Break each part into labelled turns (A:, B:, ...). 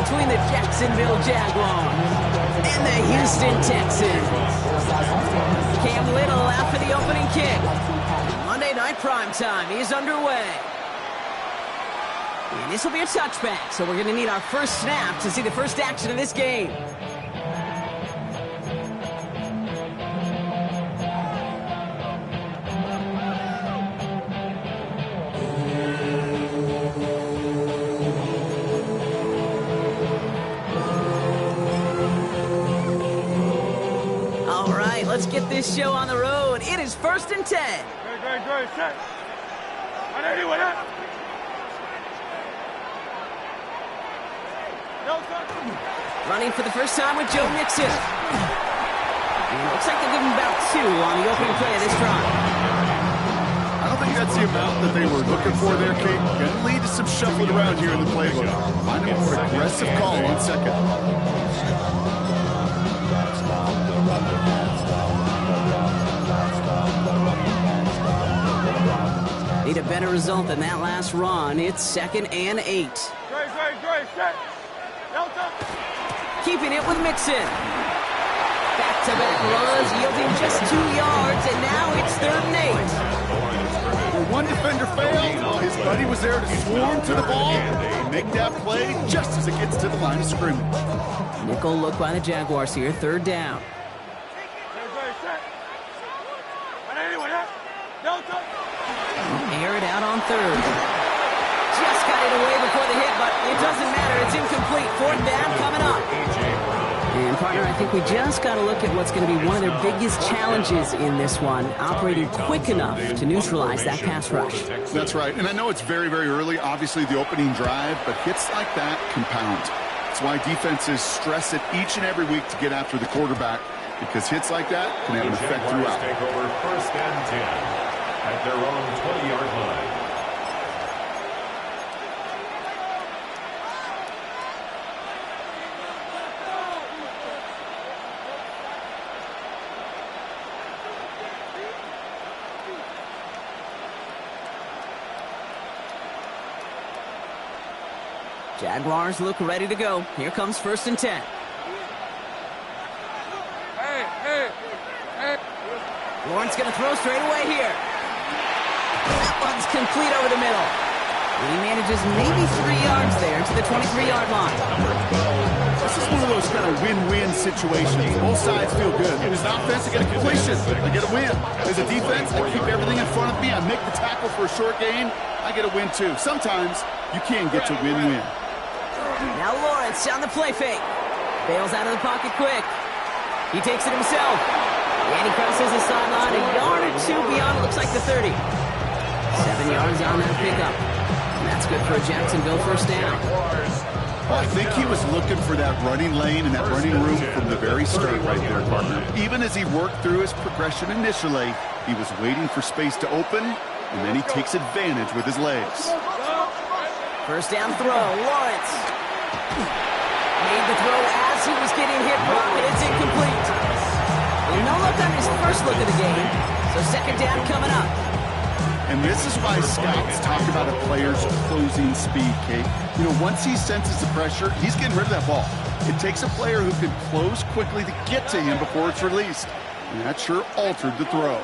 A: between the Jacksonville Jaguars and the Houston Texans. Cam Little out for the opening kick. Monday Night Primetime is underway. And this will be a touchback, so we're going to need our first snap to see the first action of this game. All right, let's get this show on the road. It is 1st and 10.
B: Great, set.
A: Running for the first time with Joe Mixon. And looks like they give him about 2 on the opening play of this drive.
C: I don't think that's the amount that they were looking for there, Kate. Going to lead to some shuffling around here in the playbook. Find a more aggressive call on second.
A: Need a better result than that last run. It's 2nd and 8.
B: Great, set. Delta.
A: Keeping it with Mixon. Back-to-back runs, yielding just 2 yards, and now it's 3rd and 8.
C: Well, one defender failed. His buddy was there to swarm to the ball and make that play just as it gets to the line of scrimmage.
A: Nickel look by the Jaguars here, 3rd down. Air it out on 3rd. Just got it away before the hit, but it doesn't matter. It's incomplete. 4th down coming up. And, partner, I think we just got to look at what's going to be one of their biggest challenges in this one, operating quick enough to neutralize that pass rush.
C: That's right. And I know it's very, very early, obviously, the opening drive, but hits like that compound. That's why defenses stress it each and every week to get after the quarterback, because hits like that can have an effect throughout.
D: Take over 1st and 10 at their own 20-yard line.
A: Jaguars look ready to go. Here comes 1st and 10. Lawrence going to throw straight away here. That one's complete over the middle. And he manages maybe 3 yards there to the 23-yard line.
C: This is one of those kind of win-win situations. Both sides feel good. As an offense, I get a completion. I get a win. As a defense, I keep everything in front of me. I make the tackle for a short gain. I get a win, too. Sometimes you can get to win-win.
A: Now Lawrence on the play fake. Bails out of the pocket quick. He takes it himself. And he crosses the sideline a yard or 2 beyond, looks like the 30. 7 yards on that pickup. And that's good for a Jacksonville 1st down.
C: Well, I think he was looking for that running lane and that running room from the very start right there, partner. Even as he worked through his progression initially, he was waiting for space to open, and then he takes advantage with his legs.
A: 1st down throw, Lawrence. Made the throw as he was getting hit, Brock, and it's incomplete. And no look on his first look of the game, so 2nd down coming up.
C: And this is why scouts talk about a player's closing speed, Kate. You know, once he senses the pressure, he's getting rid of that ball. It takes a player who can close quickly to get to him before it's released. And that sure altered the throw.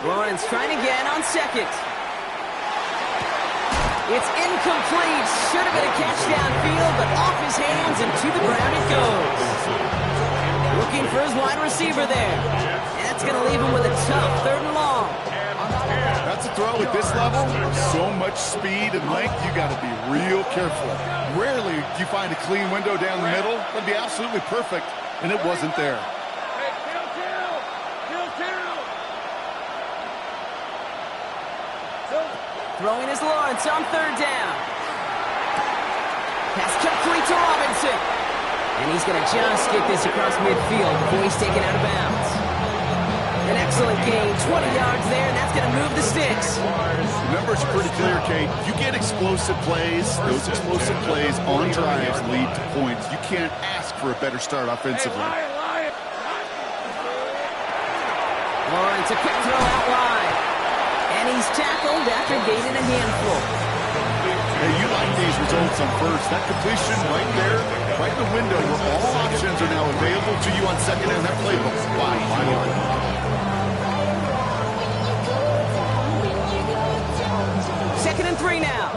A: Lawrence trying again on 2nd. It's incomplete. Should have been a catch downfield, but off his hands and to the ground it goes. Looking for his wide receiver there. And that's going to leave him with a tough 3rd and long.
C: That's a throw at this level. So much speed and length, you got to be real careful. Rarely do you find a clean window down the middle. That'd be absolutely perfect, and it wasn't there.
A: Throwing is Lawrence on 3rd down. Pass complete to Robinson. And he's going to just get this across midfield before he's taken out of bounds. An excellent gain, 20 yards there, and that's going to move the sticks.
C: The numbers are pretty clear, Kate. You get explosive plays. Those explosive plays on drives lead to points. You can't ask for a better start offensively.
A: Lawrence, a quick throw out wide. And he He's tackled after gaining a handful.
C: Hey, you like these results on first. That completion right there, right in the window where all options are now available to you on second and that playbook. Wide open.
A: Second and 3 now.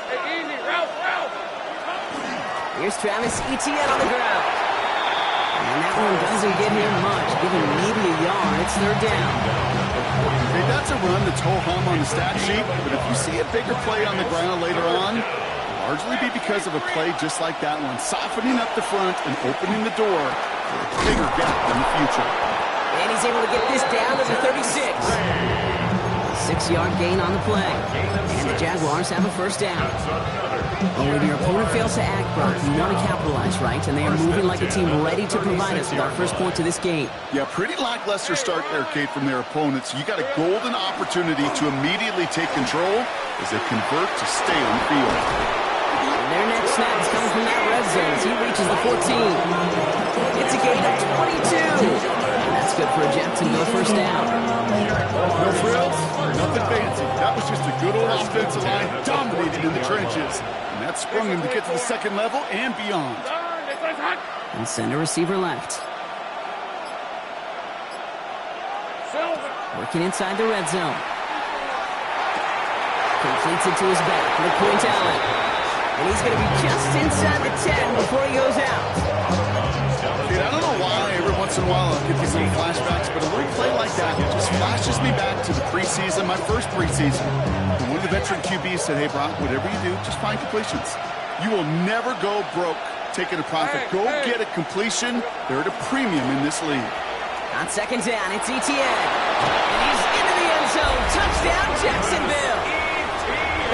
B: Hey, easy. Route.
A: Here's Travis Etienne on the ground. And that one doesn't get him much, giving maybe a yard. It's third down.
C: Hey, that's a run that's ho-hum on the stat sheet, but if you see a bigger play on the ground later on, it'll largely be because of a play just like that one, softening up the front and opening the door for a bigger gap in the future.
A: And he's able to get this down to the 36. 6-yard gain on the play. And the Jaguars have a first down. And when your opponent fails to act, Brock, you want to capitalize, right? And they are moving like a team ready to provide us with our first point to this game.
C: Yeah, pretty lackluster start there, Kate, from their opponents. You got a golden opportunity to immediately take control as they convert to stay on the field.
A: And their next snap is coming from that red zone as he reaches the 14. It's a gain of 22. And that's good for a Jacksonville first down.
C: No frills, nothing fancy. That was just a good old offensive line dominating in the trenches. And that sprung him to get to the second level and beyond.
A: And send a receiver left. Working inside the red zone. Completes it to his back. McQuint Allen. And he's going to be just inside the 10 before he goes out.
C: Dude, I don't know why every once in a while I'll get these little flashbacks, but a little play like that just flashes me back to the preseason, my first preseason. And one of the veteran QBs said, hey, Brock, whatever you do, just find completions. You will never go broke taking a profit. Go get a completion. They're at a premium in this league.
A: On second down, it's Etienne. And he's into the end zone. Touchdown, Jacksonville.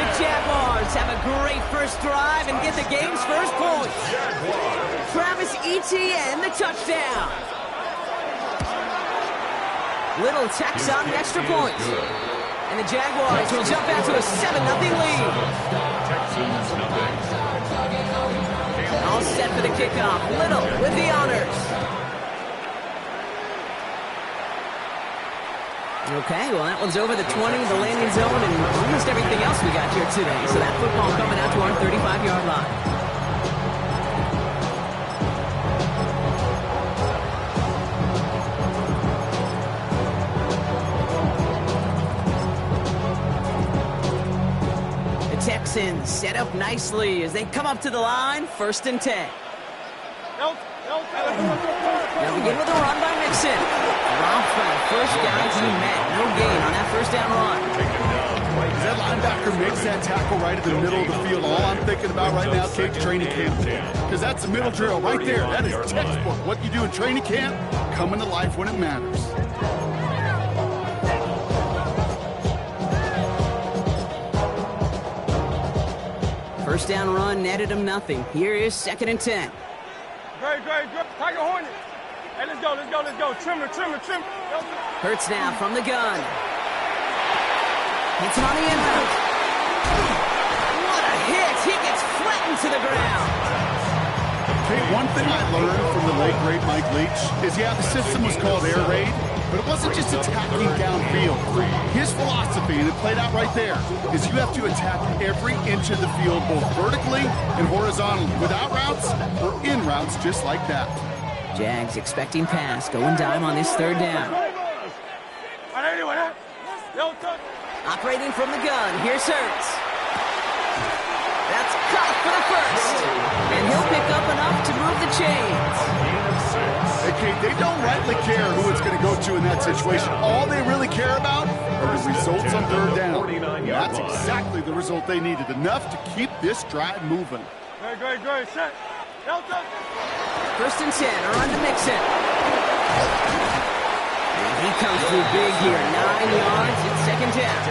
A: The Jaguars have a great first drive and get the game's first point. Travis Etienne, the touchdown. Little tacks on the extra point. And the Jaguars will jump out to a 7-0 lead. All set for the kickoff. Little with the honors. Okay, well, that one's over the 20, the landing zone, and almost everything else we got here today. So that football coming out to our 35-yard line. The Texans set up nicely as they come up to the line, 1st and 10. They'll begin with a run by Mixon. Ralph, first guy he met. No gain on that first down run.
C: As that linebacker makes that tackle right in the middle of the field, all I'm thinking about right now, Kate's training camp. Because that's the middle drill right there. That is textbook. What you do in training camp, coming to life when it matters.
A: First down run netted him nothing. Here is 2nd and 10.
B: Great. Tiger Hornet. Hey, let's go. Trim.
A: Hurts now from the gun. Hits him on the end route. What a hit. He gets flattened to the ground.
C: Okay, one thing I learned from the late, great Mike Leach is, yeah, the system was called air raid, but it wasn't just attacking downfield. His philosophy, and it played out right there, is you have to attack every inch of the field, both vertically and horizontally, without routes or in routes just like that.
A: Jags expecting pass, going dime on this 3rd down. Operating from the gun, here's Hurts. That's caught for the first. And he'll pick up enough to move the chains.
C: Okay, they don't rightly care who it's going to go to in that situation. All they really care about are the results on 3rd down. And that's exactly the result they needed. Enough to keep this drive moving.
B: Great. Set. Delta.
A: 1st and 10, a run to Mixon. And he comes through big here, 9 yards, it's 2nd down.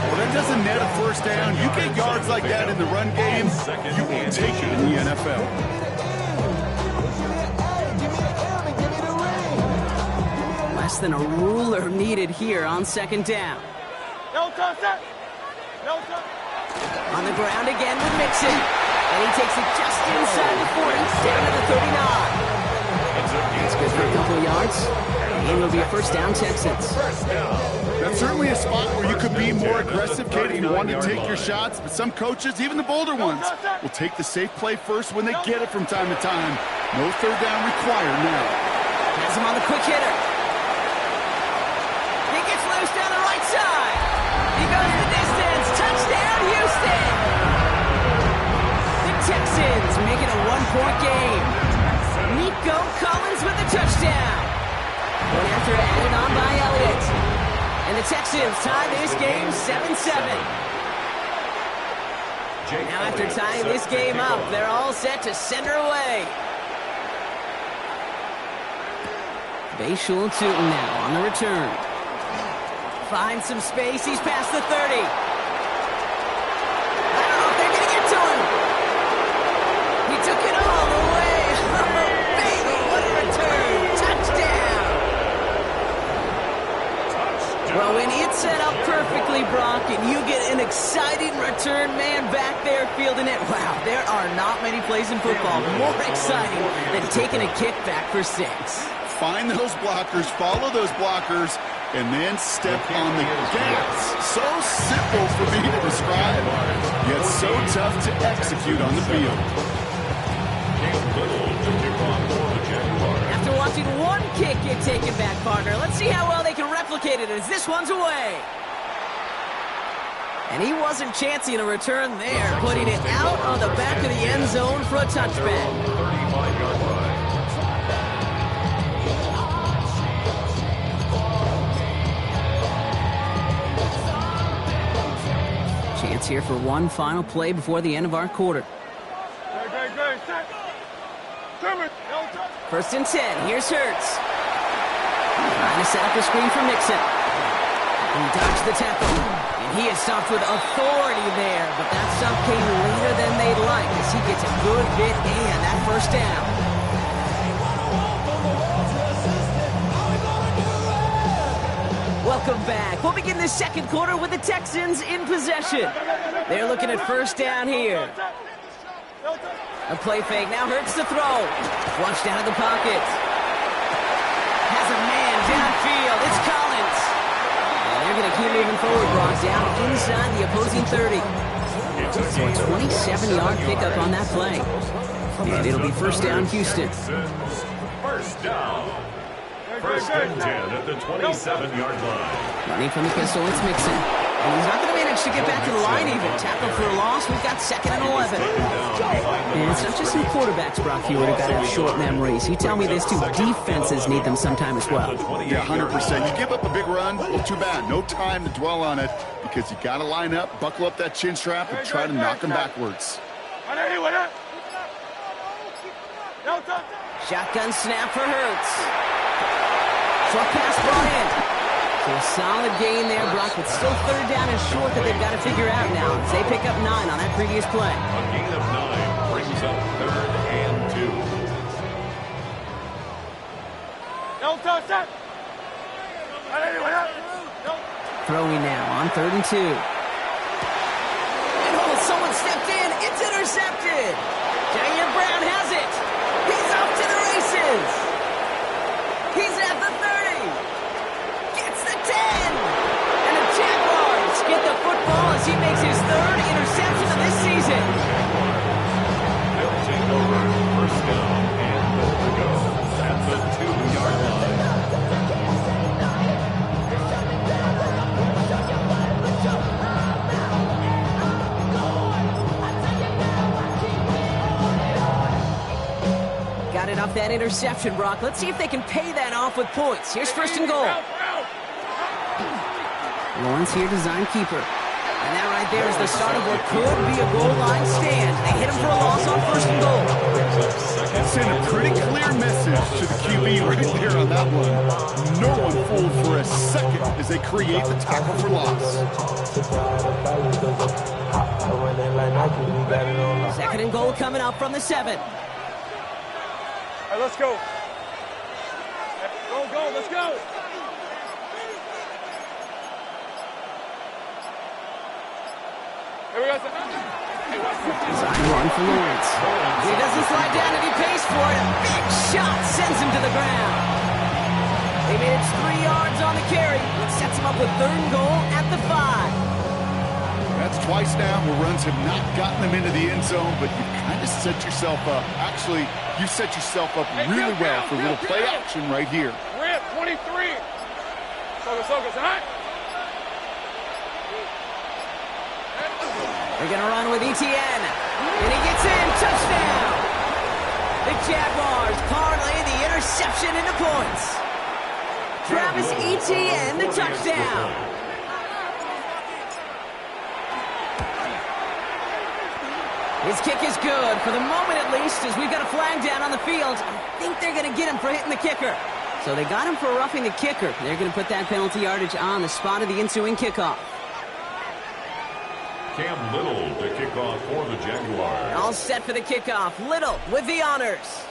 C: Well, that doesn't net a first down. You get yards like that in the run game, you will take it in the NFL.
A: Less than a ruler needed here on 2nd down.
B: Delta, set. Delta.
A: On the ground again with Mixon. And he takes it just inside the 40, down to the 39. That's good for a couple of yards. And it'll be a first down, Texans.
C: That's certainly a spot where you could be more aggressive, Kate, if you want to take your shots. But some coaches, even the bolder ones, will take the safe play first when they get it from time to time. No third down required now.
A: Has him on the quick hitter. He gets loose down the right side. He goes the distance. Touchdown, Houston. The Texans make it a one-point game. Nico Collins with the touchdown. One after added on by Elliott. And the Texans tie this game 7-7. Now after tying this game up, they're all set to center away. Bayshul Tootin now on the return. Finds some space. He's past the 30. I don't know if they're going to get to him. He took it all the way. Oh, baby, what a return. Touchdown. Well, when it's set up perfectly, Brock, and you get an exciting return man back there fielding it, wow, there are not many plays in football more exciting than taking a kick back for 6.
C: Find those blockers, follow those blockers, and then step on the gas. So simple for me to describe, yet so tough to execute on the field.
A: After watching one kick get taken back, partner, let's see how well they can replicate it as this one's away. And he wasn't chancing a return there, putting it out on the back of the end zone for a touchback.
D: 35-yard line.
A: Chance here for one final play before the end of our quarter. First and 10. Here's Hurts. Trying to set up a screen for Mixon. He dodged the tackle. And he is stopped with authority there. But that stop came later than they'd like as he gets a good bit and that first down. Welcome back. We'll begin the second quarter with the Texans in possession. They're looking at first down here. A play fake. Now Hurts to throw. Flushed out of the pocket. Has a man downfield. It's Collins. And they're going to keep moving forward, Brock, down inside the opposing 30. So a 27-yard pickup on that play. And it'll be first down, Houston.
D: First down. First and 10 at the 27-yard line.
A: Running from the pistol, it's Mixon. And he's not going to manage to get back to the line even. Tackled for a loss. We've got second and 11. And it's not just some quarterbacks, Brock Hewitt, who got to have short memories. You tell me this too. Defenses need them sometime as well.
C: Yeah, 100%. You give up a big run, well, too bad. No time to dwell on it because you got to line up, buckle up that chin strap, and try to knock them backwards.
A: Shotgun snap for Hurts. Short pass brought in. So a solid gain there, Brock, but still third down and short that they've got to figure out now. As they pick up 9 on that previous play.
D: A gain of 9 brings up third and 2.
A: Throwing now on 3rd and 2. And someone stepped in. It's intercepted. Jair Brown has it. He's off to the races. He's at the 30. Gets the 10. And the Jaguars get the football as he makes his 3rd interception of this season.
D: They'll take over first down and goal to go at the 2-yard line.
A: Got it off that interception, Brock. Let's see if they can pay that off with points. Here's first and goal. Lawrence here, design keeper. And that right there is the start of what could be a goal line stand. They hit him for a loss on first and goal.
C: Send a pretty clear message to the QB right there on that one. No one fooled for a second as they create the tackle for loss.
A: Second and goal coming up from the 7.
B: All right, let's go. Go, let's go. Here we go.
A: Design run for Lawrence. He doesn't slide down and he pays for it. A big shot sends him to the ground. They made it 3 yards on the carry, which sets them up with 3rd and goal at the 5.
C: That's twice now where runs have not gotten them into the end zone, but you kind of set yourself up. Actually, you set yourself up really well for a little play action right here.
B: We're at 23. Soga, tonight.
A: They're going to run with Etienne. And he gets in. Touchdown. The Jaguars parlay the interception into points. Travis Etienne, the touchdown. His kick is good, for the moment at least, as we've got a flag down on the field. I think they're going to get him for hitting the kicker. So they got him for roughing the kicker. They're going to put that penalty yardage on the spot of the ensuing kickoff.
D: Cam Little to kick off for the Jaguars.
A: All set for the kickoff. Little with the honors.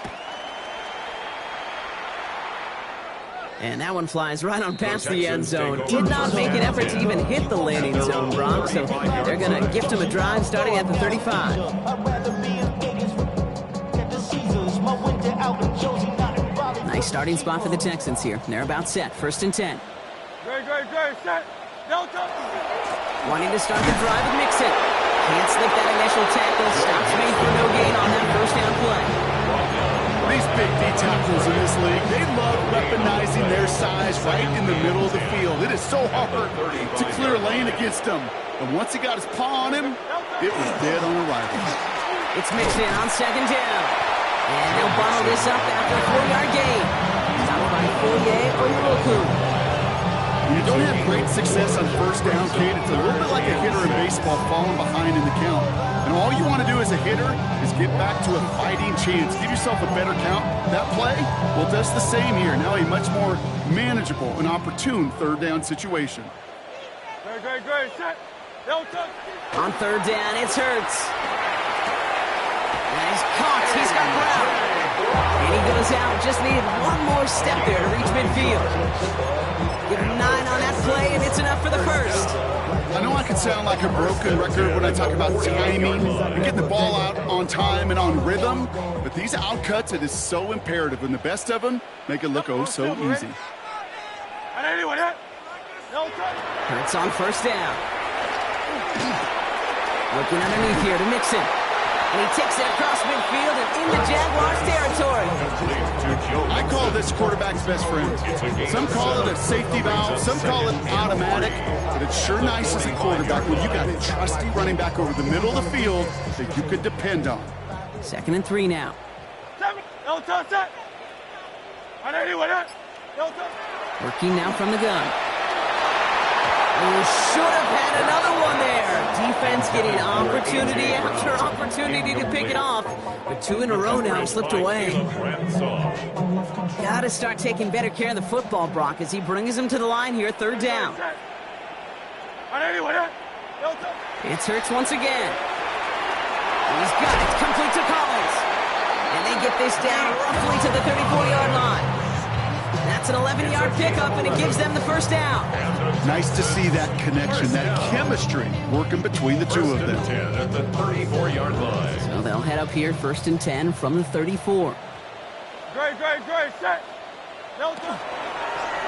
A: And that one flies right on past the end zone. Did not make an effort to even hit the landing zone, Brock. So they're going to gift him a drive starting at the 35. Nice starting spot for the Texans here. They're about set. 1st and 10.
B: Great, set. Delta.
A: Wanting to start the drive with Mixon. Can't slip that initial tackle. Stops made for no gain on that 1st down play.
C: These big D tackles in this league, they love weaponizing their size right in the middle of the field. It is so hard to clear a lane against them. And once he got his paw on him, it was dead on arrival.
A: It's Mixon on 2nd down. And they'll bottle this up after a 4-yard gain. Stopped by Fourier or Uruku.
C: When you don't have great success on 1st down, Kate, it's a little bit like a hitter in baseball falling behind in the count. And all you want to do as a hitter is get back to a fighting chance. Give yourself a better count. That play, well, does the same here. Now a much more manageable and opportune 3rd down situation.
B: Great, set. Delta.
A: On 3rd down, it's Hurts. And he's caught. He's got ground. And he goes out. Just needed one more step there to reach midfield. Give him 9 on that play, and it's enough for the 1st.
C: I know I can sound like a broken record when I talk about timing and getting the ball out on time and on rhythm, but these outcuts, it is so imperative, and the best of them make it look oh so easy.
A: Hurts on 1st down. Looking underneath here to Mixon. And he takes it across midfield and into Jaguars territory.
C: I call this quarterback's best friend. Some call it a safety valve, some call it automatic, but it's sure nice as a quarterback when you got a trusty running back over the middle of the field that you could depend on.
A: 2nd and 3 now. Working now from the gun. Oh, should have had another one there. Defense getting opportunity after opportunity to pick it off. But 2 in a row now slipped away. Got to start taking better care of the football, Brock, as he brings him to the line here, 3rd down. It's Hurts once again. He's got it. Complete to Collins. And they get this down roughly to the 34-yard line. That's an 11-yard pickup, and it gives them the 1st down.
C: Nice to see that connection, that chemistry working between the two of them.
D: At the 34-yard line.
A: So they'll head up here, 1st and 10 from the 34.
B: Great, set. Delta.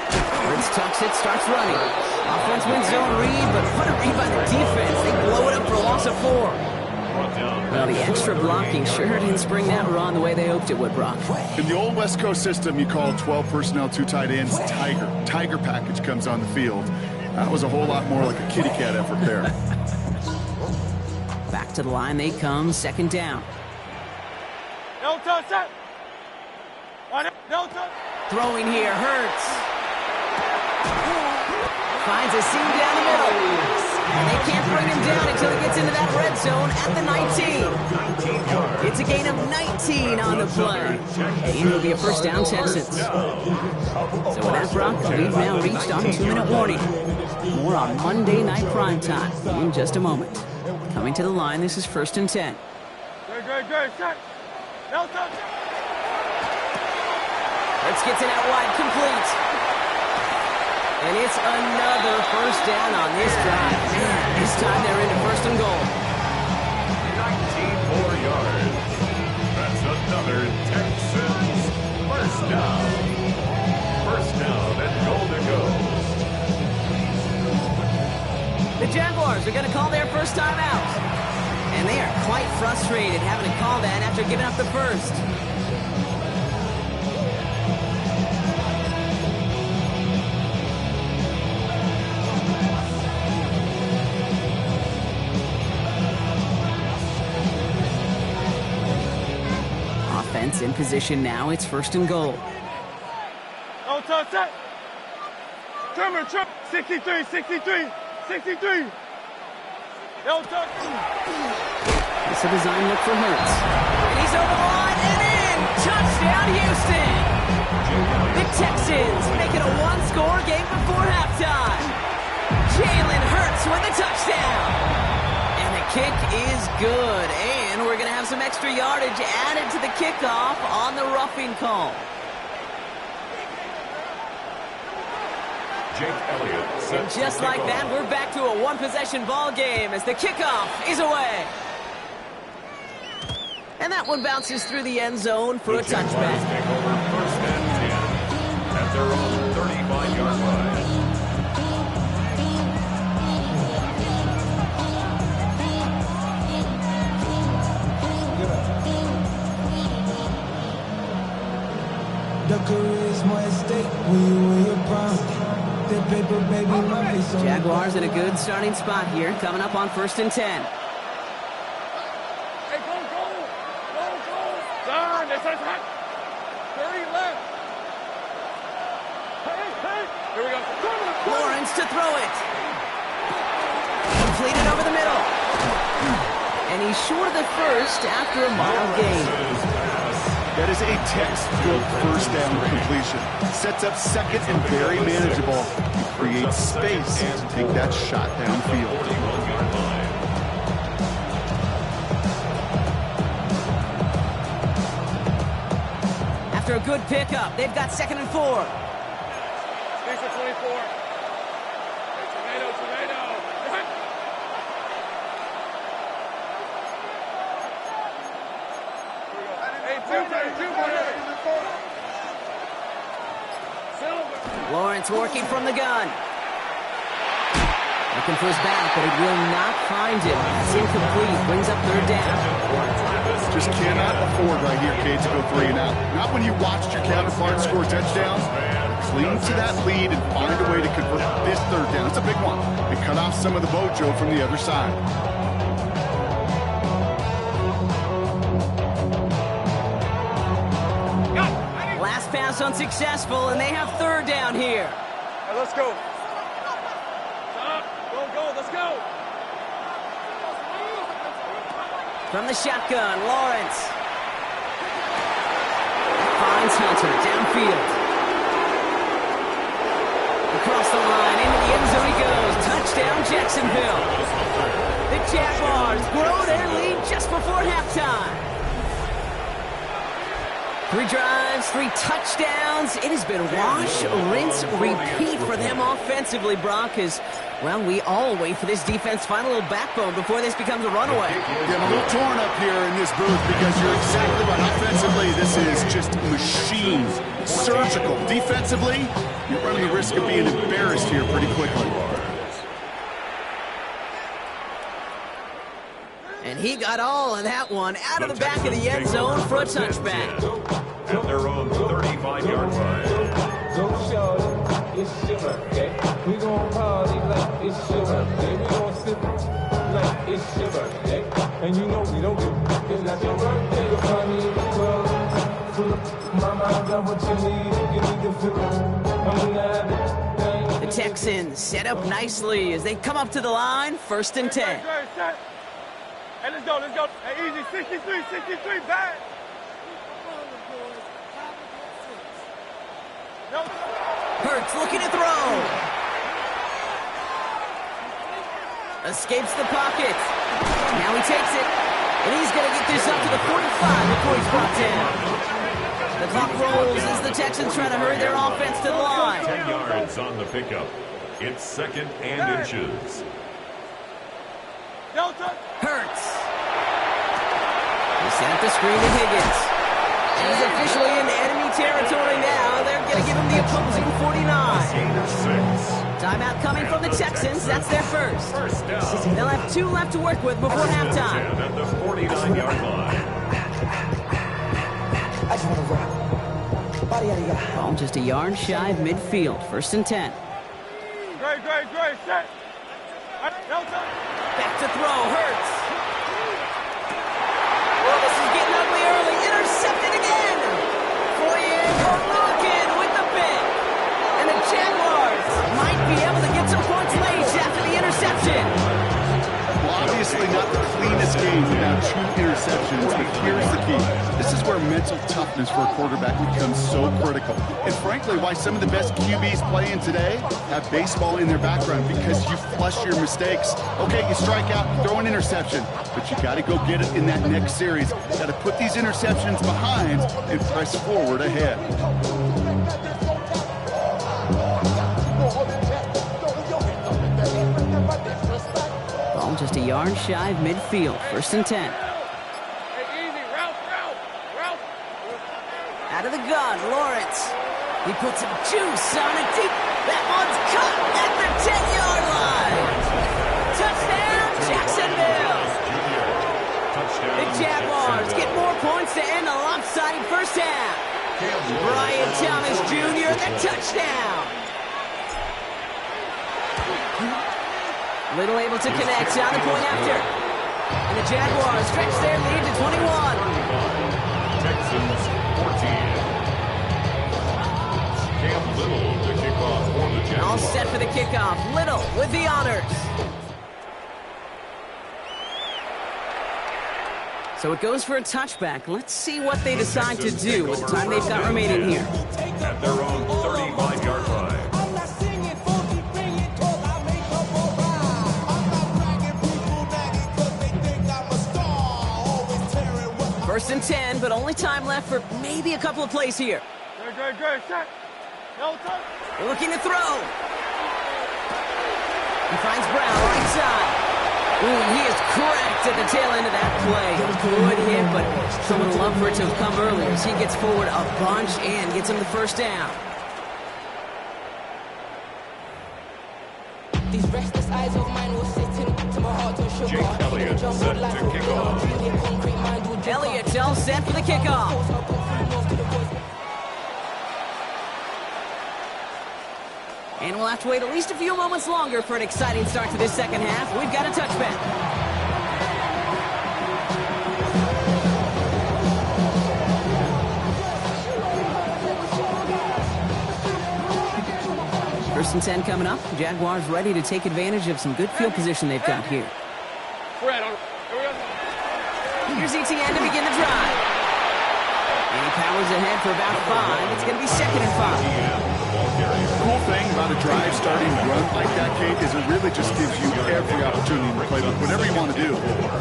A: Hurts tucks it, starts running. Offense wins zone read, but what a read by the defense. They blow it up for a loss of 4. Well, the extra blocking sure didn't spring that run the way they hoped it would, Brock.
C: In the old West Coast system, you call 12 personnel, 2 tight ends, Tiger. Tiger package comes on the field. That was a whole lot more like a kitty cat effort there.
A: Back to the line they come, 2nd down.
B: Delta, set. Delta.
A: Throwing here, Hurts. Finds a seam down the middle. And they can't bring him down until he gets into that red zone at the 19. It's a gain of 19 on the play. And it'll be a 1st down, Texans. So with that, Brock, we've now reached our 2-minute warning. More on Monday Night Primetime in just a moment. Coming to the line, this is 1st and 10.
B: Great, set. Delta.
A: Hurts gets it out wide, complete. And it's another 1st down on this drive. Man, this time they're into 1st and goal.
D: 19 yards. That's another Texans 1st down. 1st down
A: The Jaguars are going to call their first time out. And they are quite frustrated having to call that after giving up the first. Offense in position now. It's 1st and goal.
B: Oh, touch that. Trimmer, 63, 63, 63. Yo, touch.
A: It's a design look for Hurts. And he's over the line and in. Touchdown, Houston. The Texans make it a one-score game before halftime. Jalen Hurts with a touchdown. And the kick is good. And we're going to have some extra yardage added to the kickoff on the roughing call. And just like that, we're back to a one-possession ball game as the kickoff is away. And that one bounces through the end zone for a touchback.
D: Take over 1st and 10 at their own 35-yard line.
A: Jaguars in a good starting spot here, coming up on 1st and 10.
B: Hey, go. Done. That's hot. 30 left. Hey. Here we go.
A: Lawrence to throw it. Completed over the middle. And he's short of the first after a mile gain.
C: That is a textbook 1st down completion. Sets up 2nd and very manageable. Creates space to take that shot downfield.
A: After a good pickup, they've got 2nd and 4.
B: 3 for 24. Hey, tomato.
A: Lawrence working from the gun. Looking for his back, but he will not find it. It's incomplete. Brings up 3rd down.
C: Just cannot afford right here, Cade, to go 3 and out. Not when you watched your counterpart score touchdowns. Cling to that lead and find a way to convert this 3rd down. It's a big one. And cut off some of the mojo from the other side.
A: Last pass unsuccessful, and they have 3rd down here.
B: All right, let's go. Stop. Go. Let's go.
A: From the shotgun, Lawrence. Finds Hunter downfield. Across the line, into the end zone he goes. Touchdown, Jacksonville. The Jaguars grow their lead just before halftime. 3 drives, 3 touchdowns. It has been wash, rinse, repeat for them offensively, Brock, as, well, we all wait for this defense to find a little backbone before this becomes a runaway.
C: Yeah, I'm a little torn up here in this booth because you're exactly right. Offensively, this is just machines, surgical. Defensively, you're running the risk of being embarrassed here pretty quickly.
A: And he got all of that one out of the back of the end zone for a touchback.
D: At their own 35-yard line.
E: Don't show it's your birthday. We gon' party like it's your birthday. We gon' sip like it's your birthday. And you know we don't give it's like your birthday. You're funny in the club. Full of mama, got what you need. You need to feel I'm not.
A: The Texans set up nicely as they come up to the line, 1st and 10.
B: Hey, let's go. Hey, easy. 63, back. No.
A: Hurts looking to throw. Escapes the pocket. Now he takes it. And he's going to get this up to the 45 before he's brought down. The clock rolls as the Texans try to hurry their offense to the line.
D: 10 yards on the pickup. It's 2nd and inches.
A: Hurts. He set up the screen to Higgins. He's officially in enemy territory now. They're going to give him the opposing 49.
D: Gain of 6.
A: Timeout coming from the Texans. That's their first.
D: First down.
A: They'll have 2 left to work with before halftime.
D: At the 49-yard line.
A: Ball just a yard shy of midfield. 1st and 10.
B: Great, set.
A: Back to throw, Hurts. Oh, this is getting ugly early. Intercepted again. Foyer looking with the pick. And the Jaguars might be able to get some points late after the interception.
C: Well, obviously not the cleanest game without 2 interceptions, but here's the key. This is where mental toughness for a quarterback becomes so critical. And frankly, why some of the best QBs playing today have baseball in their background, because you flush your mistakes. Okay, you strike out, you throw an interception, but you got to go get it in that next series. Got to put these interceptions behind and press forward ahead.
A: Ball just a yard shy of midfield. 1st and 10. Out of the gun, Lawrence. He puts some juice on it deep. That one's cut at the 10-yard line. Touchdown, Jacksonville. The Jaguars get more points to end the lopsided first half. Brian Thomas Jr., the touchdown. Little able to connect on the point after. And the Jaguars stretch their lead to 21.
D: Texans 14. Cam Little to kick off for the Jaguars.
A: All set for the kickoff. Little with the honors. So it goes for a touchback. Let's see what they decide to do with the time they've got remaining here.
D: At their own 35-yard line.
A: First and 10, but only time left for maybe a couple of plays here.
B: Great, set.
A: They're looking to throw. He finds Brown right side. Ooh, he is cracked at the tail end of that play. Good hit, but someone would love for it to have come earlier as he gets forward a bunch and gets him the first down.
F: These restless eyes of mine were sitting to my heart to sugar.
D: Jake Elliott set to kick off.
A: Elliott all set for the kickoff. And we'll have to wait at least a few moments longer for an exciting start to this second half. We've got a touchback. First and 10 coming up. Jaguars ready to take advantage of some good field position they've got here. Here's ETN to begin the drive. And he powers ahead for about 5. It's going to be 2nd and 5.
C: Cool thing about a drive starting run like that, Kate, is it really just gives you every opportunity to play with whatever you want to do.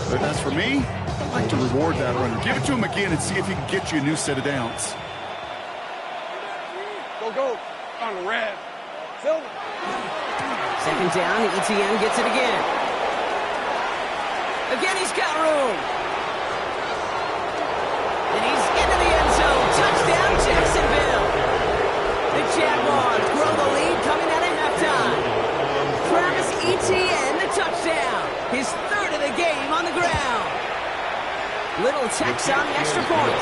C: But as for me, I'd like to reward that runner. Give it to him again and see if he can get you a new set of downs.
B: Go. On the red. Silver.
A: 2nd down, ETN gets it again. Again, he's got room. And he's into the end zone. Touchdown, Jacksonville. The Jaguars grow the lead coming out of halftime. Travis Etienne, the touchdown. His 3rd of the game on the ground. Little tacks on the extra point.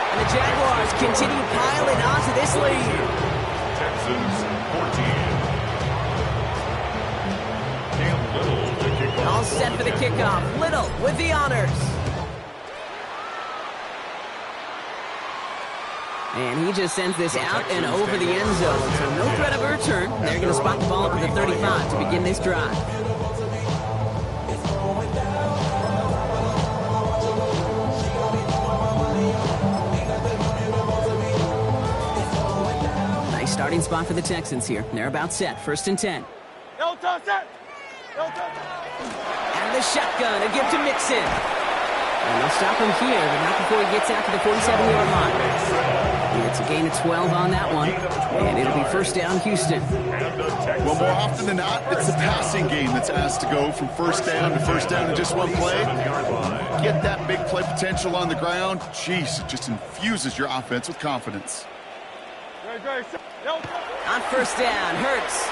A: And the Jaguars continue piling onto this lead.
D: Texans 14. Cam Little to kick off.
A: All set for the kickoff. Little with the honors. And he just sends this out and over the end zone. So no threat of a return. They're going to spot the ball up at the 35 to begin this drive. Nice starting spot for the Texans here. They're about set. 1st and 10. And the shotgun, a gift to Mixon. And they'll stop him here, but not before he gets out to the 47-yard line. It's a gain of 12 on that one, and it'll be 1st down, Houston.
C: Well, more often than not, it's the passing game that's asked to go from 1st down to 1st down in just one play. Get that big play potential on the ground. Jeez, it just infuses your offense with confidence.
B: Great.
A: On 1st down, Hurts.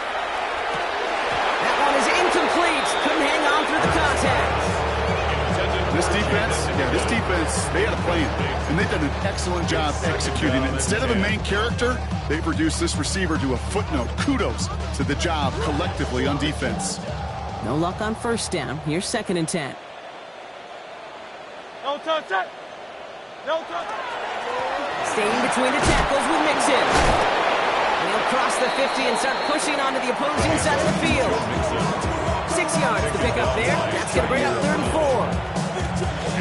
C: This defense, they had a plan, and they've done an excellent job executing it. Instead of a main character, they've reduced this receiver to a footnote. Kudos to the job collectively on defense.
A: No luck on first down. Here's 2nd and 10.
B: No touch. No touch.
A: Staying between the tackles with Mixon. And he'll cross the 50 and start pushing onto the opposing side of the field. 6 yards to pick up there. That's going to bring up 3rd and 4.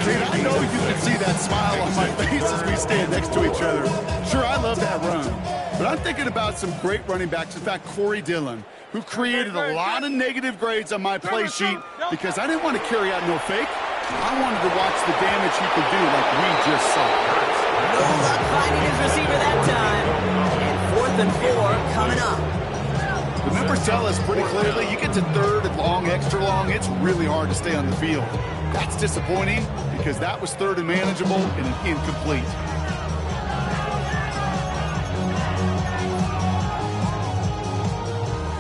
C: Dude, I know you can see that smile on my face as we stand next to each other. Sure, I love that run. But I'm thinking about some great running backs. In fact, Corey Dillon, who created a lot of negative grades on my play sheet because I didn't want to carry out no fake. I wanted to watch the damage he could do like we just saw.
A: No luck finding his receiver that time. And 4th and 4 coming up.
C: The numbers tell us pretty clearly, you get to 3rd and long, extra long, it's really hard to stay on the field. That's disappointing because that was 3rd and manageable and an incomplete.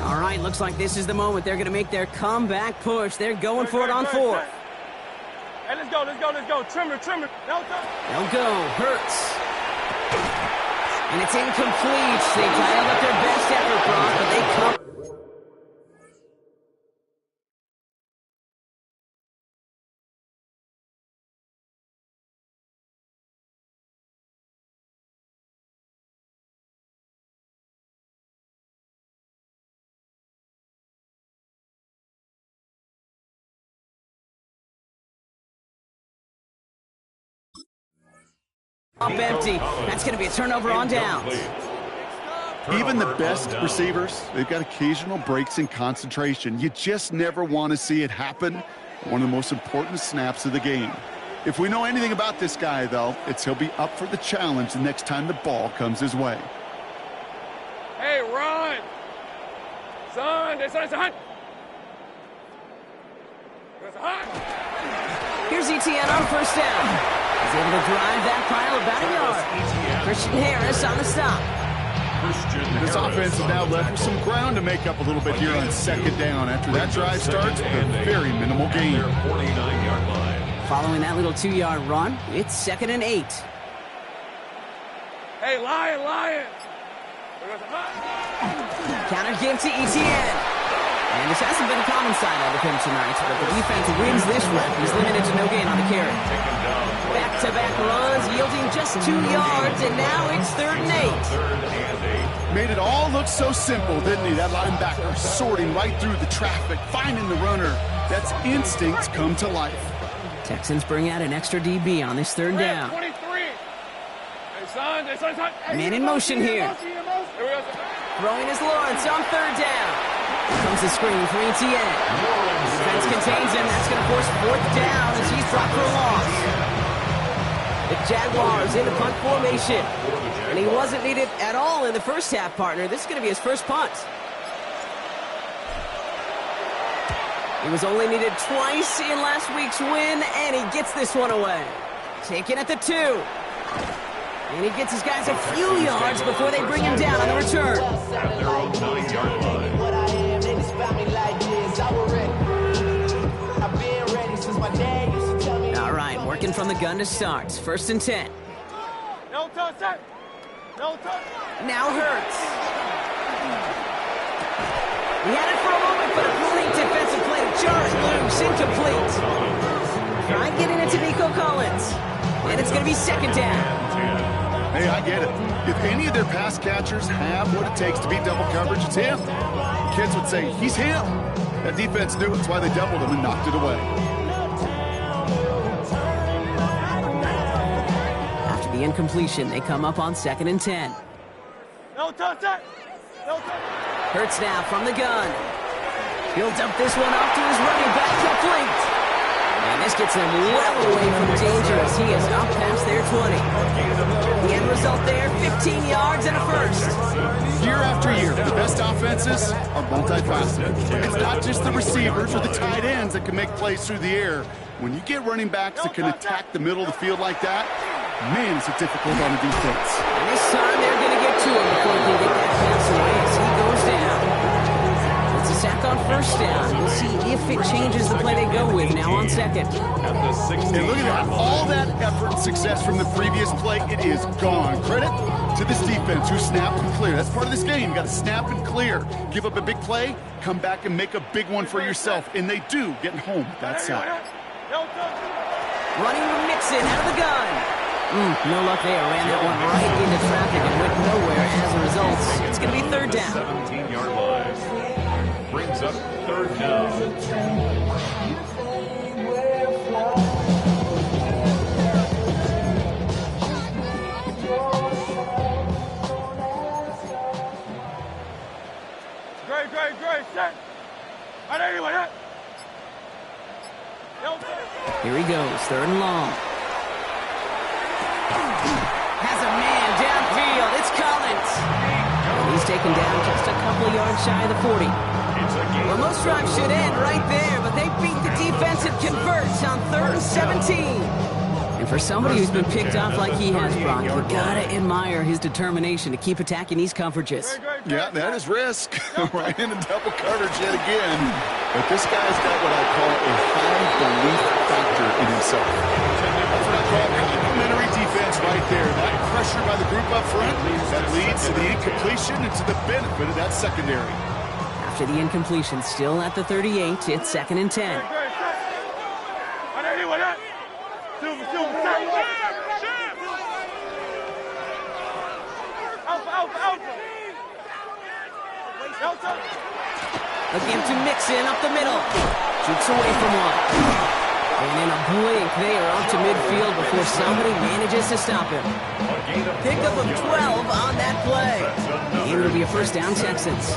A: All right, looks like this is the moment. They're going to make their comeback push. They're going for it on 4th.
B: Hey, let's go. Trimmer. No touch.
A: They'll go. Hurts. And it's incomplete. They dialed up their best effort, Brock, but they come. Up empty. That's going to be a turnover on downs.
C: Even the best receivers, they've got occasional breaks in concentration. You just never want to see it happen. One of the most important snaps of the game. If we know anything about this guy, though, it's he'll be up for the challenge the next time the ball comes his way.
B: Hey, run. Son, it's a hunt. It's a hunt.
A: Here's ETN on 1st down. He's able to drive that pile about a yard. Christian Harris on the stop.
C: This offense is now left with some ground to make up a little bit here on 2nd down. After that drive starts with a very minimal gain.
A: Following that little 2-yard run, it's 2nd and 8.
B: Hey, Lion.
A: Counter give to ETN. And this hasn't been a common side of him tonight, but the defense wins this rep. He's limited to no gain on the carry. Back-to-back runs, yielding just 2 yards, and now it's 3rd and 8.
C: Made it all look so simple, didn't he? That linebacker sorting right through the traffic, finding the runner. That's instincts come to life.
A: Texans bring out an extra DB on this 3rd down.
B: 23. Hey, son.
A: Man in motion here. Throwing his Lawrence on 3rd down. Here comes the screen for ETN. Defense contains him. That's going to force 4th down as he's dropped for a loss. The Jaguars in the punt formation. And he wasn't needed at all in the first half, partner. This is going to be his first punt. He was only needed twice in last week's win, and he gets this one away. Taken at the 2. And he gets his guys a few yards before they bring him down on the return.
D: At their own 9-yard line.
A: All right, working from the gun to start. 1st and 10.
B: No touch.
A: Now Hurts. He had it for a moment, but a great defensive play. Jarring loose, incomplete. Try getting it to Nico Collins. And it's going to be 2nd down.
C: Hey, I get it. If any of their pass catchers have what it takes to beat double coverage, it's him. Kids would say, he's him. That defense knew it. That's why they doubled him and knocked it away.
A: After the incompletion, they come up on 2nd and 10.
B: No touch.
A: Hurts now from the gun. He'll dump this one off to his running back, complete. And this gets them well away from danger as he is up past their 20. The end result there, 15 yards and a first.
C: Year after year, the best offenses are multifaceted. It's not just the receivers or the tight ends that can make plays through the air. When you get running backs that can attack the middle of the field like that, man, it's difficult on the defense.
A: And this time they're going to get to him before he can get that pass away as he goes down. It's a sack on on first down. We'll see if it changes the play they go with now on second.
C: And look at that. All that effort and success from the previous play, it is gone. Credit to this defense who snapped and clear. That's part of this game. You got to snap and clear. Give up a big play, come back and make a big one for yourself. And they do, getting home with that side.
A: Running with Mixon out of the gun. No luck there. Ran that one right into traffic and went nowhere as a result. It's going to be third down.
D: 17-yard line. Brings up third down.
B: Great, set.
A: Here he goes, third and long. Has a man downfield. It's Collins. He's taken down just a couple yards shy of the 40. Well, most drives should end right there, but they beat the defense and converts on 3rd and 17. And for somebody who's been picked off like he has, Brock, you gotta admire his determination to keep attacking these coverages.
C: Yeah, that is risk. Right into double coverage yet again. But this guy's got what I call a high belief factor in himself. That's what I call complimentary defense right there. That pressure by the group up front, that leads to the incompletion and to the benefit of that secondary.
A: After the incompletion, still at the 38, it's 2nd and 10. Again to Mixon up the middle. Shoots away from one. And in a blink, they are up to midfield before somebody manages to stop him. Pickup of 12 on that play. And it'll be a first down, Texans.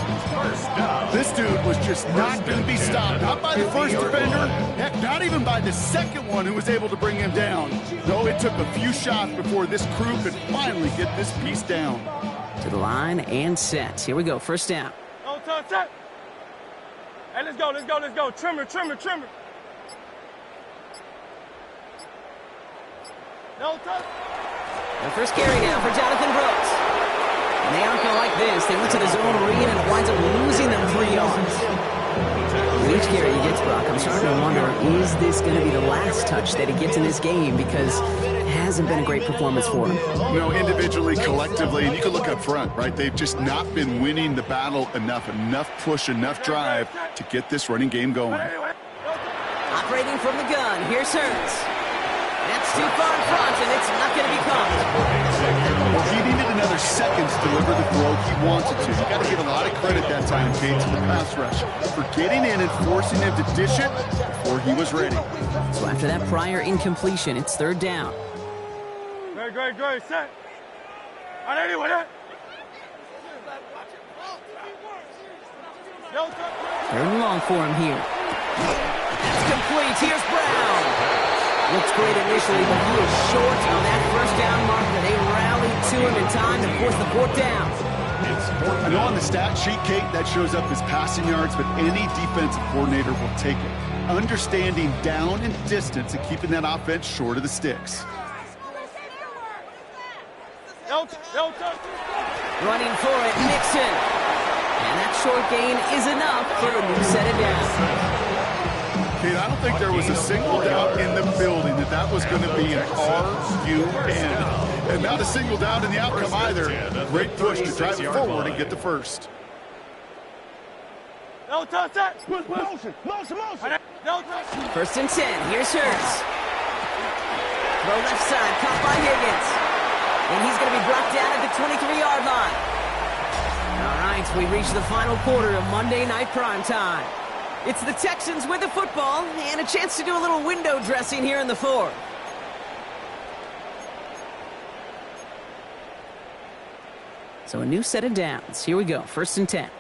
C: This dude was just not going to be stopped. Not by the first defender. Heck, not even by the second one who was able to bring him down. No, it took a few shots before this crew could finally get this piece down.
A: To the line and set. Here we go, first down.
B: Hey, let's go. Trimmer.
A: The first carry now for Jonathan Brooks. And they aren't going to like this. They went to the zone read and it winds up losing them 3 yards. With each carry he gets, Brock, I'm starting to wonder, is this going to be the last touch that he gets in this game? Because it hasn't been a great performance for him.
C: You know, individually, collectively, and you can look up front, right? They've just not been winning the battle enough push, enough drive to get this running game going.
A: Operating from the gun, here's Hurts. That's too far in front, and it's not going to be caught.
C: Well, he needed another second to deliver the throw he wanted to. You got to give a lot of credit that time, Kate, to the pass rush for getting in and forcing him to dish it before he was ready.
A: So after that prior incompletion, it's third down.
B: Great, set.
A: Third and long for him here. That's complete. Here's Brown. Looks great initially, but he is short on that first down marker. They rallied to him in time to force the 4th down.
C: I know on the stat sheet, Kate, that shows up as passing yards, but any defensive coordinator will take it. Understanding down and distance and keeping that offense short of the sticks.
A: Running for it, Mixon. And that short gain is enough for a new set of downs.
C: Kate, I don't think there was a single doubt in the building that was going to be an R-U-N. And not a single doubt in the outcome either. Great push to drive it forward and get the first.
B: Motion.
A: 1st and 10. Here's Hurts. Throw left side, caught by Higgins. And he's going to be brought down at the 23-yard line. All right, we reach the final quarter of Monday Night Primetime. It's the Texans with the football and a chance to do a little window dressing here in the 4th. So a new set of downs. Here we go, 1st and 10.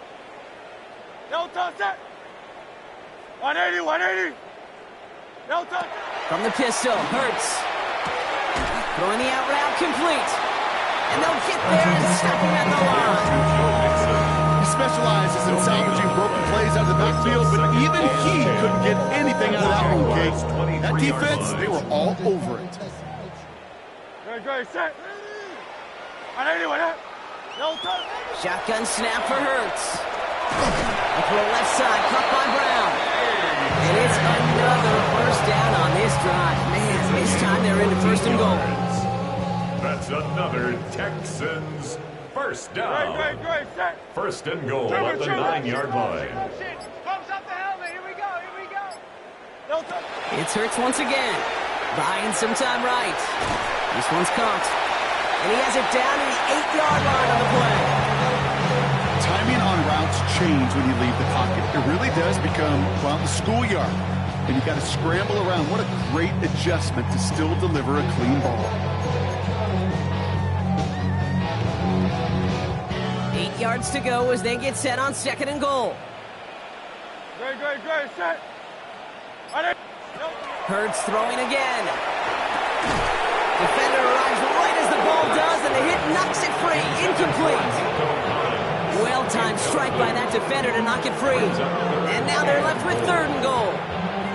B: 180.
A: From the pistol, Hurts. Throwing the out route complete. And they'll get there and stop him at the line.
C: He specializes in salvaging broken plays out of the backfield, but even he couldn't get anything out of that one, Kate. That defense, they were all over it.
B: Great, set. 180.
A: Shotgun snap for Hurts. A throw left side, caught by Brown. And it's another first down on this drive. Man, this time they're into first and goal.
D: That's another Texans first down.
B: Great, set.
D: First and goal at the 9-yard line.
B: Pumps up the helmet. Here we go.
A: It's Hurts once again. Buying some time right. This one's caught. And he has it down to the 8-yard line on the play.
C: Timing on routes change when you leave the pocket. It really does become, well, the schoolyard. And you got to scramble around. What a great adjustment to still deliver a clean ball.
A: 8 yards to go as they get set on second and goal.
B: Great, set.
A: Hurts throwing again. Defender arrives right as the ball does, and the hit knocks it free. Incomplete. Well-timed strike by that defender to knock it free. And now they're left with third and goal.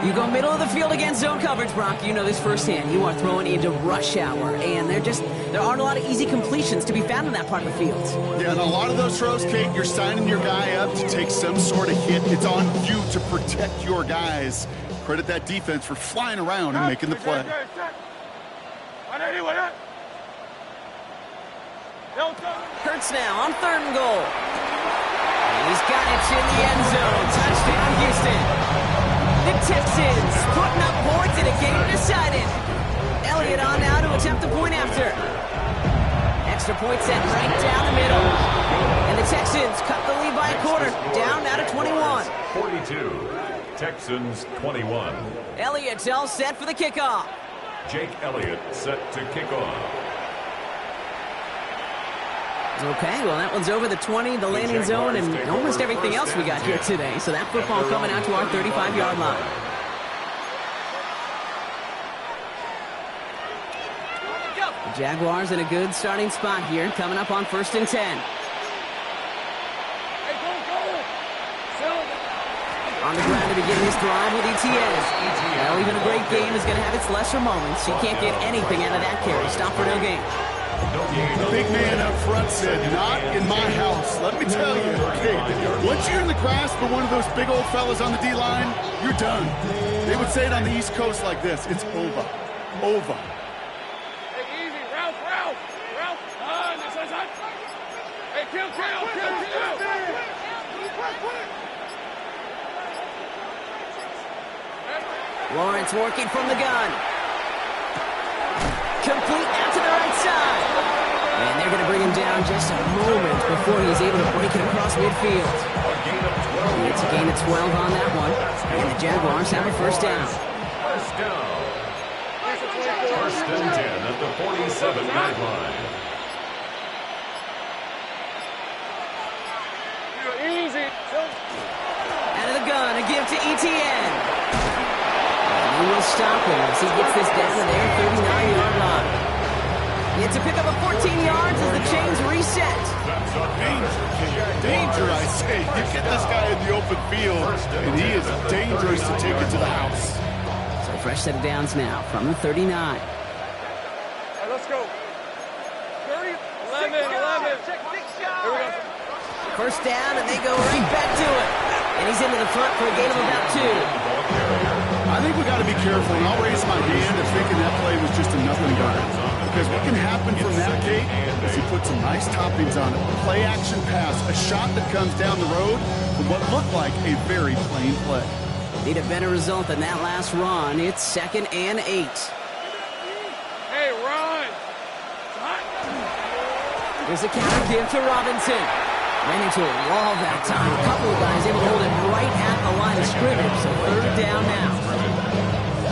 A: You go middle of the field against zone coverage, Brock. You know this firsthand. You are throwing into rush hour, and there aren't a lot of easy completions to be found in that part of the field.
C: Yeah, and a lot of those throws, Kate, you're signing your guy up to take some sort of hit. It's on you to protect your guys. Credit that defense for flying around and making the play.
A: Hurts now on third and goal. He's got it in the end zone. Touchdown, Houston. The Texans putting up points in a game decided. Elliott on now to attempt the point after. Extra point set right down the middle. And the Texans cut the lead by a quarter. Down now to 21.
D: 42. Texans 21.
A: Elliott's all set for the kickoff.
D: Jake Elliott set to kick off.
A: Okay, well, that one's over the 20, the landing zone, and almost everything else we got here today. So that football coming out to our 35-yard line. The Jaguars in a good starting spot here, coming up on 1st and 10. On the ground to begin his drive with ETN. Well, even a great game is going to have its lesser moments. You can't get anything out of that carry. Stop for no gain.
C: The big man up front said, not in my house. Let me tell you, okay, once you're in the grasp of one of those big old fellas on the D-line, you're done. They would say it on the East Coast like this, it's over. Over.
B: Take it easy, Ralph. This is hot. Hey, kill.
A: Lawrence working from the gun. Complete out to the right side. And they're going to bring him down just a moment before he's able to break it across midfield. It's a gain of 12 on that one. And the Jaguars have a first down.
D: First down. First and 10 at the 47-yard line.
B: Easy.
A: Out of the gun, a give to ETN. And he will stop him as he gets this down to their 39-yard line. It's a pickup of 14 yards as the chains reset.
C: Danger, I say. You get this guy in the open field, and he is dangerous to take it to the house.
A: So fresh set of downs now from the 39.
B: All right, let's go. 30, 11. Here we go.
A: First down, and they go right back to it. And he's into the front for a gain of about 2.
C: I think we got to be careful, and I'll raise my hand if thinking that play was just a nothing gun. Because what can happen from that, Kate, is he put some nice toppings on it. Play action pass, a shot that comes down the road from what looked like a very plain play.
A: Need a better result than that last run. It's 2nd and 8.
B: Hey, run.
A: There's a counter give to Robinson. Ran into a wall that time. A couple of guys able to hold it right at the line of scrimmage. So third down now.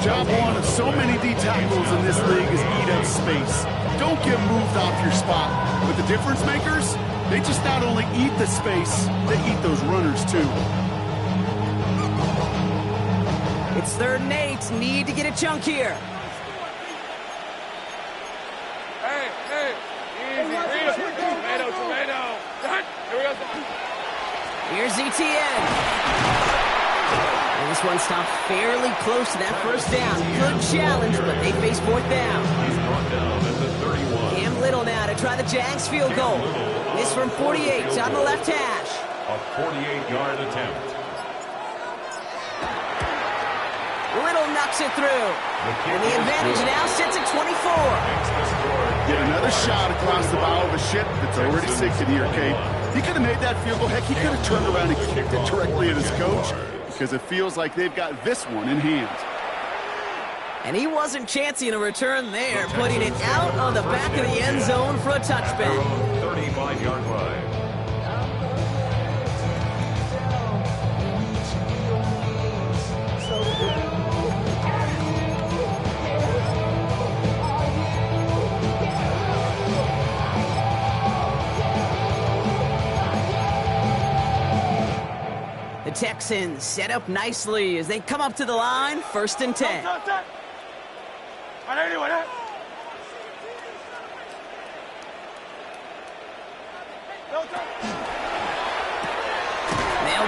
C: Job one of so many D tackles in this league is eat up space. Don't get moved off your spot. But the difference makers, they just not only eat the space, they eat those runners too.
A: It's 3rd and 8. Need to get a chunk here.
B: Hey, easy. Tomato. Here we go.
A: Here's ETN. And this one stopped fairly close to that first down. Good challenge, but they face 4th down.
D: He's brought down at the 31.
A: Cam Little now to try the Jags field goal. This from 48 on the left hash.
D: A 48-yard attempt.
A: Little knocks it through. And the advantage now sits at 24.
C: Get another shot across the bow of a ship that's already sinking here, Kate. He could have made that field goal. Heck, he could have turned around and kicked it directly at his coach because it feels like they've got this one in hand.
A: And he wasn't chancing a return there, putting it out on the back of the end zone for a touchback.
D: 35-yard line.
A: The Texans set up nicely as they come up to the line, 1st and 10. They'll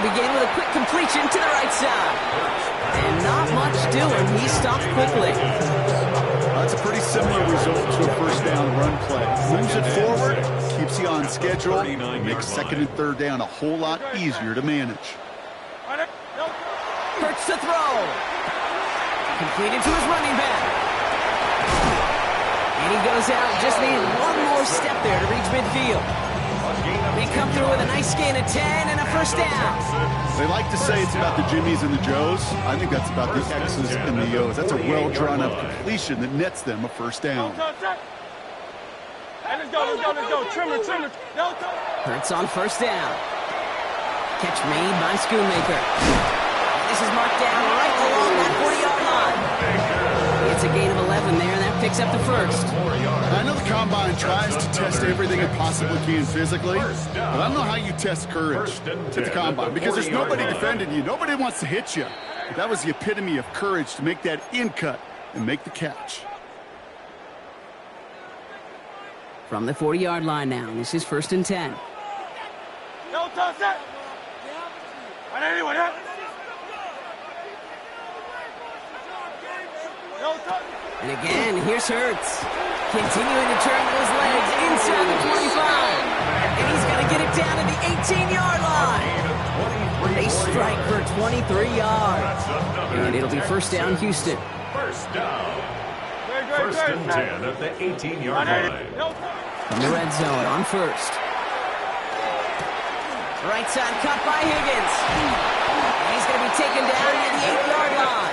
A: begin with a quick completion to the right side. And not much doing. He stopped quickly.
C: That's a pretty similar result to a first down run play. Moves it forward, keeps you on schedule, makes 2nd and 3rd down a whole lot easier to manage.
A: Hurts to throw. Completed to his running back. And he goes out. Just needed one more step there to reach midfield. They come through with a nice gain of 10 and a 1st down.
C: They like to say it's about the Jimmies and the Joes. I think that's about the X's and the O's. That's a well-drawn-up completion that nets them a 1st down.
B: Let's go. Trimmer.
A: Hurts on 1st down. Catch made by Schoonmaker. This is marked down right along that 40-yard line. It's a gain of 11 there, and that picks up the 1st.
C: I know the Combine tries to test everything it possibly can physically, but I don't know how you test courage at the Combine because there's nobody defending you. Nobody wants to hit you. But that was the epitome of courage to make that in-cut and make the catch.
A: From the 40-yard line now, this is 1st and 10. And again, here's Hurts. Continuing to turn those legs inside the 25. And he's going to get it down to the 18-yard line. They strike for 23 yards. And it'll be 1st down, Houston.
D: 1st down. 1st and 10 at the 18-yard line.
A: From the red zone on 1st. Right side cut by Higgins. And he's going to be taken down near the 8-yard line.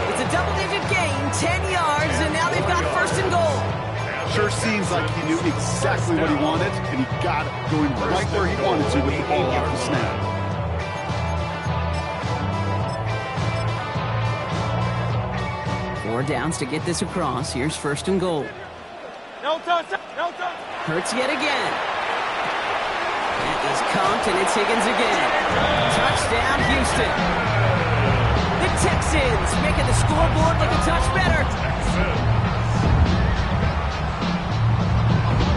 A: It's a double-digit gain, 10 yards, and now they've got 1st and goal.
C: Sure seems like he knew exactly what he wanted, and he got it going right where he wanted to with the ball off the snap.
A: Four downs to get this across. Here's 1st and goal. Hurts yet again. That is comped, and it's Higgins again. Touchdown, Houston. The Texans making the scoreboard look a touch better.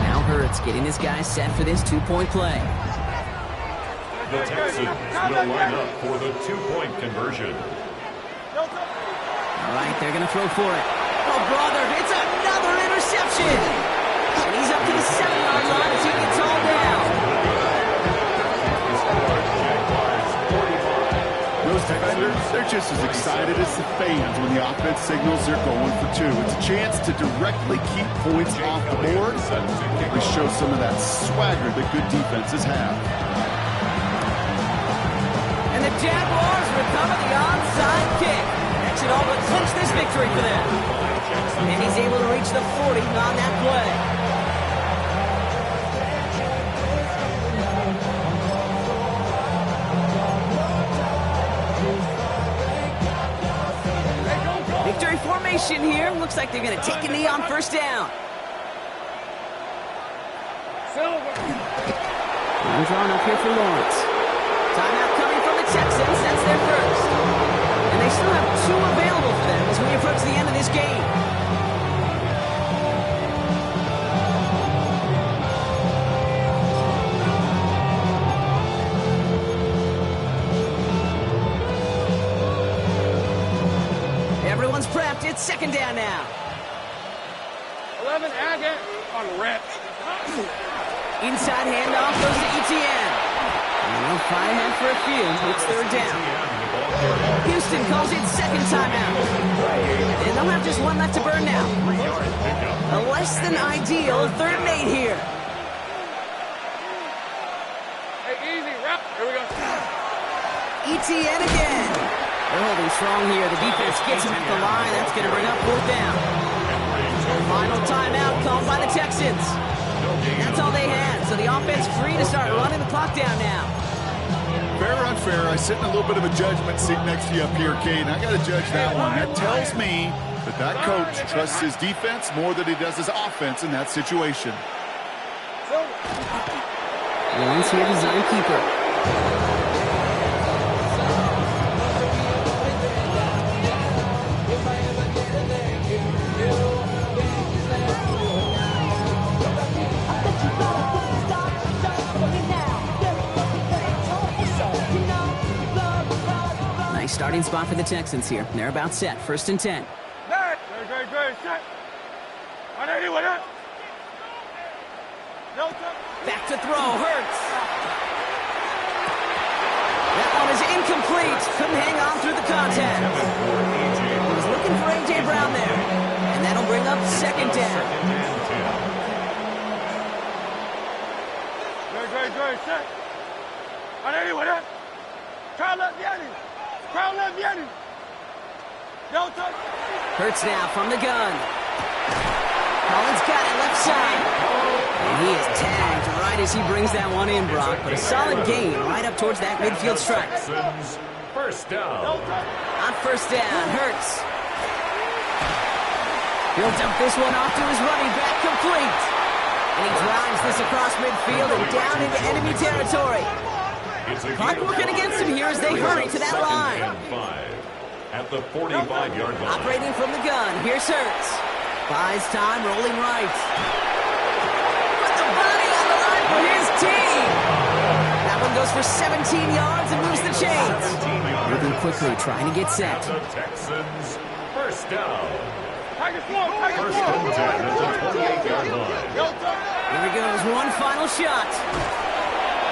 A: Now Hurts getting his guys set for this 2-point play.
D: The Texans will line up for the 2-point conversion.
A: All right, they're going to throw for it. Oh, brother, it's another interception. And he's up to the 7-yard line as he gets all down.
C: Those defenders, they're just as excited as the fans when the offense signals they're going for 2. It's a chance to directly keep points off the board. They show some of that swagger that good defenses have.
A: And the Jaguars recover the onside kick. That should all but clinch this victory for them. And he's able to reach the 40 on that play. Victory formation here. Looks like they're going to take a knee on 1st down. I'm drawn up here for Lawrence. Timeout coming from the Texans. That's their 1st. And they still have 2 available for them as we approach the end of this game. Everyone's prepped. It's 2nd down now.
B: 11, Agate on the rep.
A: Inside handoff goes to Etienne. And Well, 5 ahead for a few. It's third down. Houston calls it second timeout. And they'll have just one left to burn now. A less than ideal 3rd and 8 here.
B: Hey, easy, route. Here we go.
A: ETN again. They're holding strong here. The defense gets him at the line. That's going to bring up 4th down. Final timeout called by the Texans. That's all they had. So the offense free to start running the clock down now.
C: Fair or unfair, I sit in a little bit of a judgment seat next to you up here, Kate, and I got to judge that one. That tells me that coach trusts his defense more than he does his offense in that situation.
A: Lines here, design keeper. Nice starting spot for the Texans here. They're about set. 1st and 10.
B: Great, set. 180 with it. No touch.
A: Back to throw. Hurts. That one is incomplete. Couldn't hang on through the contact. He was looking for A.J. Brown there. And that'll bring up 2nd down.
B: Great, set. 180 with it. Crowd left Yanni. Crowd left Yanni. No touch.
A: Hurts now from the gun. Collins got it left side. And he is tagged right as he brings that one in, Brock. But a solid gain right up towards that midfield stripe.
D: Texans, 1st down.
A: On 1st down, Hurts. He'll dump this one off to his running back, complete. And he drives this across midfield and down into enemy territory. Clock working against him here as they hurry to that line.
D: At the 45-yard line.
A: Operating from the gun, here's Hurts. Buys time, rolling right. Put the body on the line for his team. That one goes for 17 yards and moves the chains. Moving quickly, trying to get set.
D: The Texans, 1st down.
B: First and
D: 10 at the 28-yard line.
A: Here he goes, one final shot.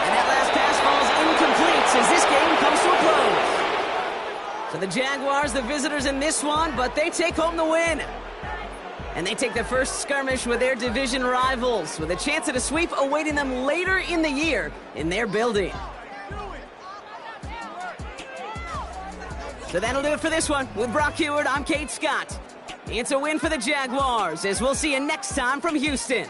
A: And that last pass falls incomplete as this game comes to a close. So the Jaguars, the visitors in this one, but they take home the win. And they take their first skirmish with their division rivals, with a chance at a sweep awaiting them later in the year in their building. So that'll do it for this one. With Brock Heward, I'm Kate Scott. It's a win for the Jaguars, as we'll see you next time from Houston.